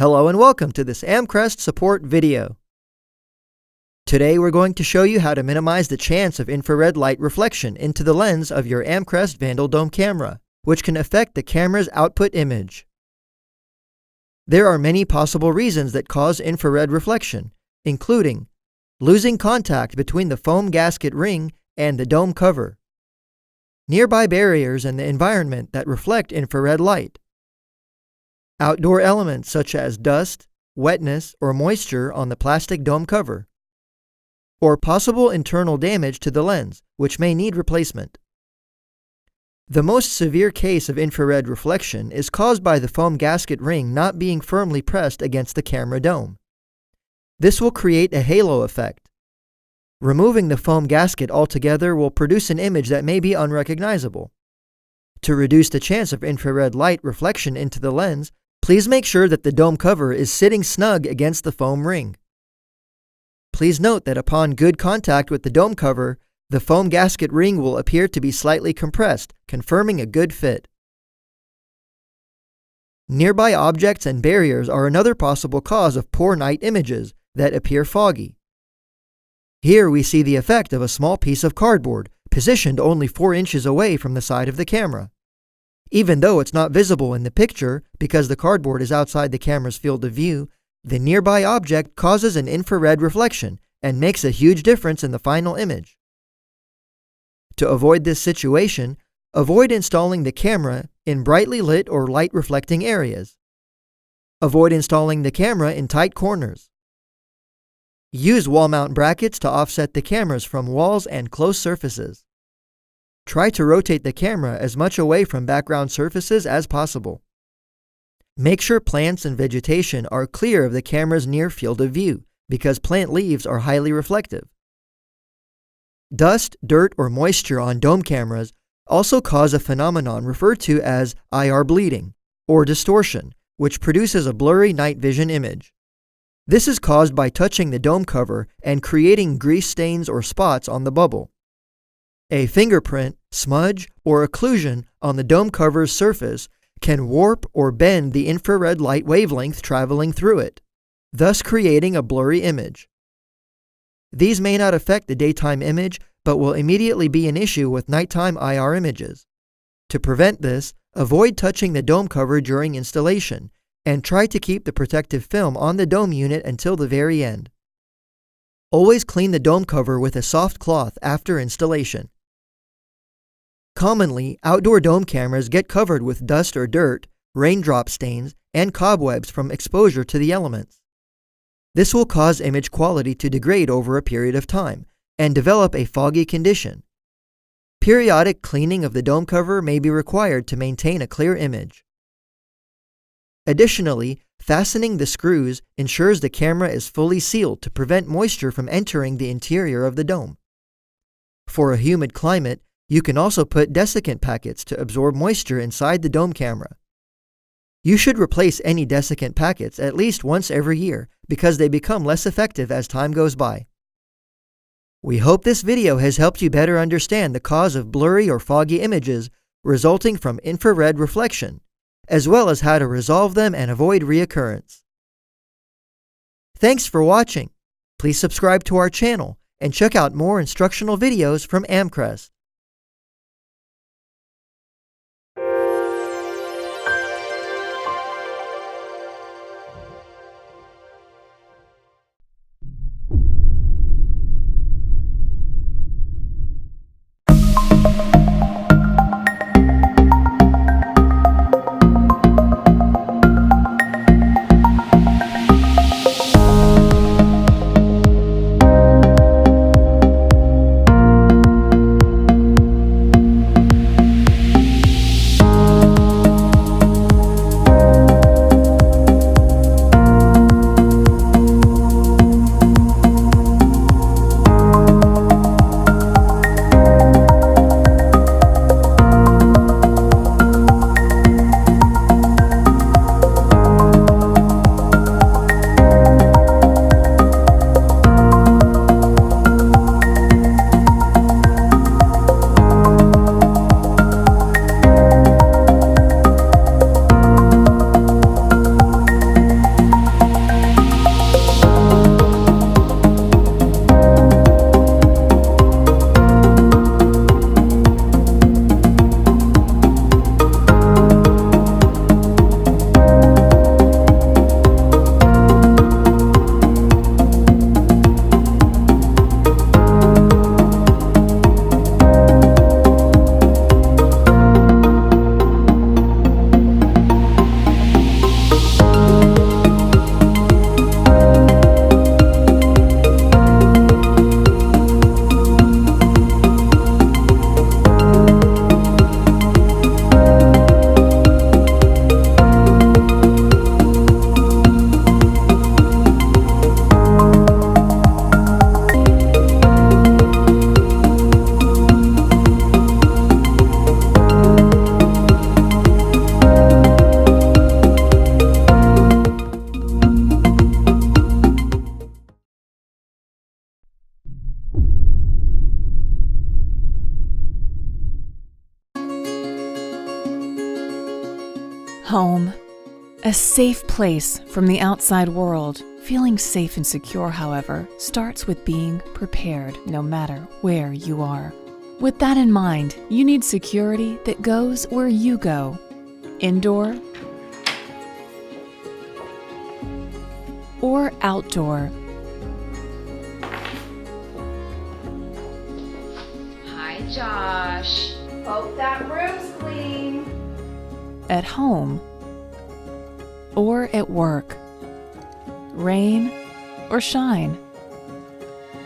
Hello and welcome to this Amcrest support video. Today we're going to show you how to minimize the chance of infrared light reflection into the lens of your Amcrest Vandal Dome camera, which can affect the camera's output image. There are many possible reasons that cause infrared reflection, including losing contact between the foam gasket ring and the dome cover, nearby barriers in the environment that reflect infrared light, outdoor elements such as dust, wetness, or moisture on the plastic dome cover, or possible internal damage to the lens, which may need replacement. The most severe case of infrared reflection is caused by the foam gasket ring not being firmly pressed against the camera dome. This will create a halo effect. Removing the foam gasket altogether will produce an image that may be unrecognizable. To reduce the chance of infrared light reflection into the lens, please make sure that the dome cover is sitting snug against the foam ring. Please note that upon good contact with the dome cover, the foam gasket ring will appear to be slightly compressed, confirming a good fit. Nearby objects and barriers are another possible cause of poor night images that appear foggy. Here we see the effect of a small piece of cardboard, positioned only 4 inches away from the side of the camera. Even though it's not visible in the picture because the cardboard is outside the camera's field of view, the nearby object causes an infrared reflection and makes a huge difference in the final image. To avoid this situation, avoid installing the camera in brightly lit or light-reflecting areas. Avoid installing the camera in tight corners. Use wall mount brackets to offset the cameras from walls and close surfaces. Try to rotate the camera as much away from background surfaces as possible. Make sure plants and vegetation are clear of the camera's near field of view, because plant leaves are highly reflective. Dust, dirt, or moisture on dome cameras also cause a phenomenon referred to as IR bleeding, or distortion, which produces a blurry night vision image. This is caused by touching the dome cover and creating grease stains or spots on the bubble. A fingerprint, smudge, or occlusion on the dome cover's surface can warp or bend the infrared light wavelength traveling through it, thus creating a blurry image. These may not affect the daytime image, but will immediately be an issue with nighttime IR images. To prevent this, avoid touching the dome cover during installation, and try to keep the protective film on the dome unit until the very end. Always clean the dome cover with a soft cloth after installation. Commonly, outdoor dome cameras get covered with dust or dirt, raindrop stains, and cobwebs from exposure to the elements. This will cause image quality to degrade over a period of time and develop a foggy condition. Periodic cleaning of the dome cover may be required to maintain a clear image. Additionally, fastening the screws ensures the camera is fully sealed to prevent moisture from entering the interior of the dome. For a humid climate, you can also put desiccant packets to absorb moisture inside the dome camera. You should replace any desiccant packets at least once every year because they become less effective as time goes by. We hope this video has helped you better understand the cause of blurry or foggy images resulting from infrared reflection, as well as how to resolve them and avoid reoccurrence. Thanks for watching. Please subscribe to our channel and check out more instructional videos from Amcrest. Home. A safe place from the outside world. Feeling safe and secure, however, starts with being prepared no matter where you are. With that in mind, you need security that goes where you go. Indoor or outdoor. Hi, Josh. Hope that room's clean. At home or at work. Rain or shine.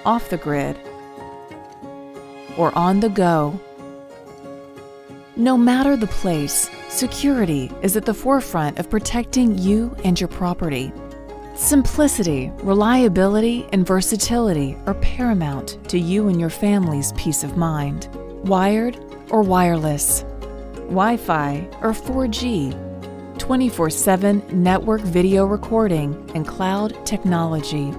Off the grid or on the go. No matter the place, security is at the forefront of protecting you and your property. Simplicity, reliability, and versatility are paramount to you and your family's peace of mind. Wired or wireless, Wi-Fi or 4G, 24/7 network video recording and cloud technology.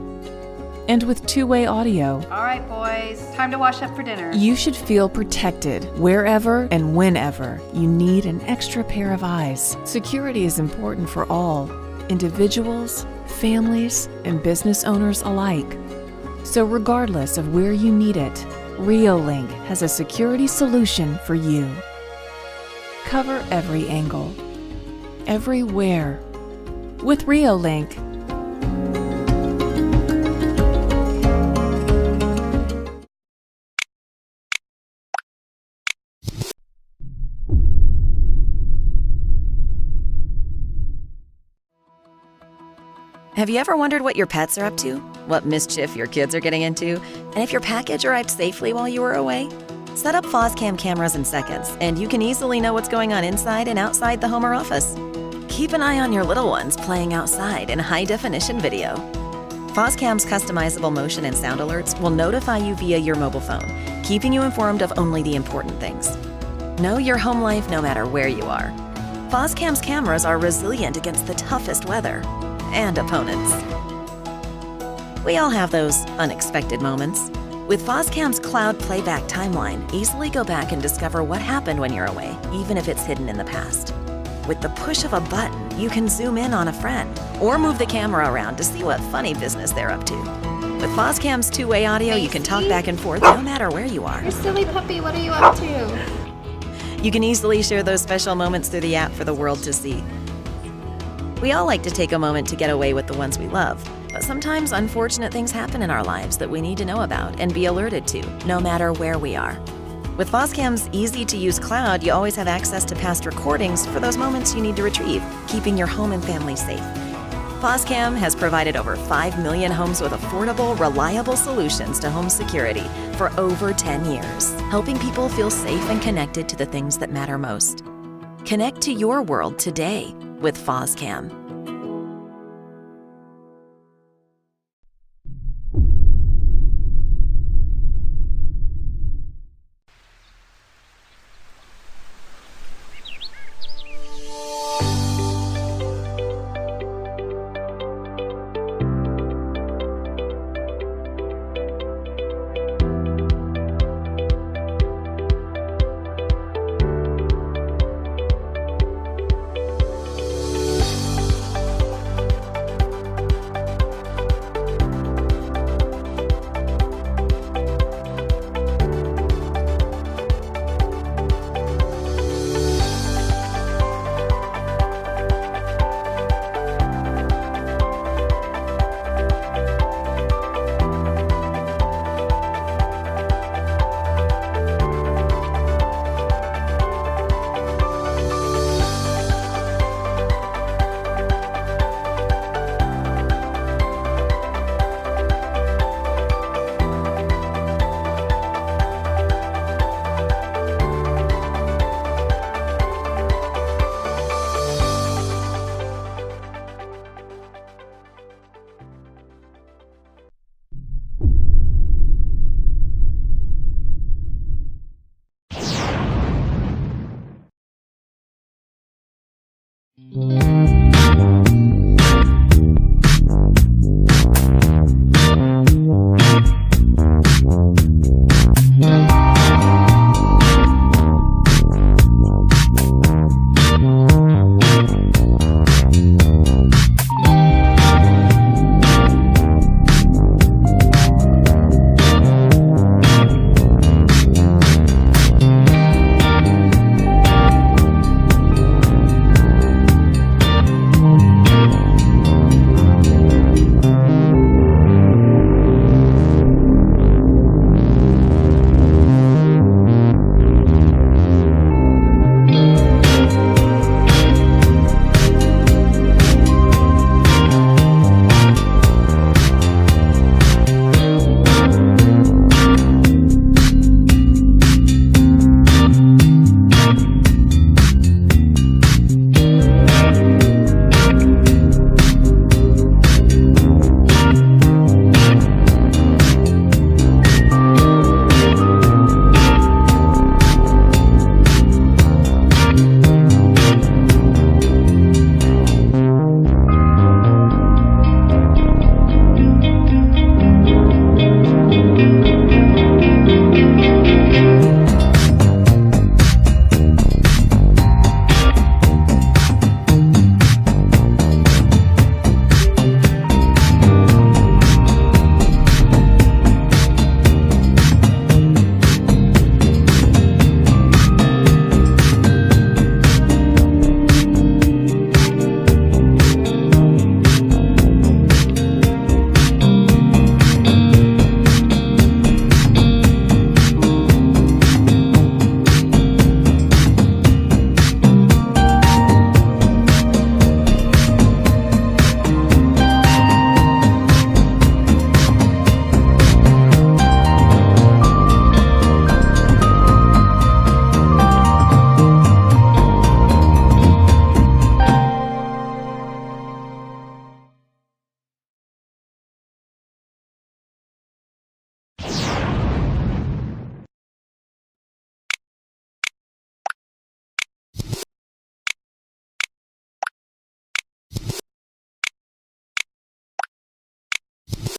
And with two-way audio, All right, boys, time to wash up for dinner. you should feel protected wherever and whenever you need an extra pair of eyes. Security is important for all, individuals, families, and business owners alike. So regardless of where you need it, REOLINK has a security solution for you. Cover every angle, everywhere, with REOLINK. Have you ever wondered what your pets are up to? What mischief your kids are getting into? And if your package arrived safely while you were away? Set up Foscam cameras in seconds, and you can easily know what's going on inside and outside the home or office. Keep an eye on your little ones playing outside in high-definition video. Foscam's customizable motion and sound alerts will notify you via your mobile phone, keeping you informed of only the important things. Know your home life no matter where you are. Foscam's cameras are resilient against the toughest weather and opponents. We all have those unexpected moments. With Foscam's cloud playback timeline, easily go back and discover what happened when you're away, even if it's hidden in the past. With the push of a button, you can zoom in on a friend or move the camera around to see what funny business they're up to. With Foscam's two-way audio, you can talk back and forth no matter where you are. You silly puppy, what are you up to? You can easily share those special moments through the app for the world to see. We all like to take a moment to get away with the ones we love, but sometimes unfortunate things happen in our lives that we need to know about and be alerted to, no matter where we are. With Foscam's easy-to-use cloud, you always have access to past recordings for those moments you need to retrieve, keeping your home and family safe. Foscam has provided over 5 million homes with affordable, reliable solutions to home security for over 10 years, helping people feel safe and connected to the things that matter most. Connect to your world today with Foscam.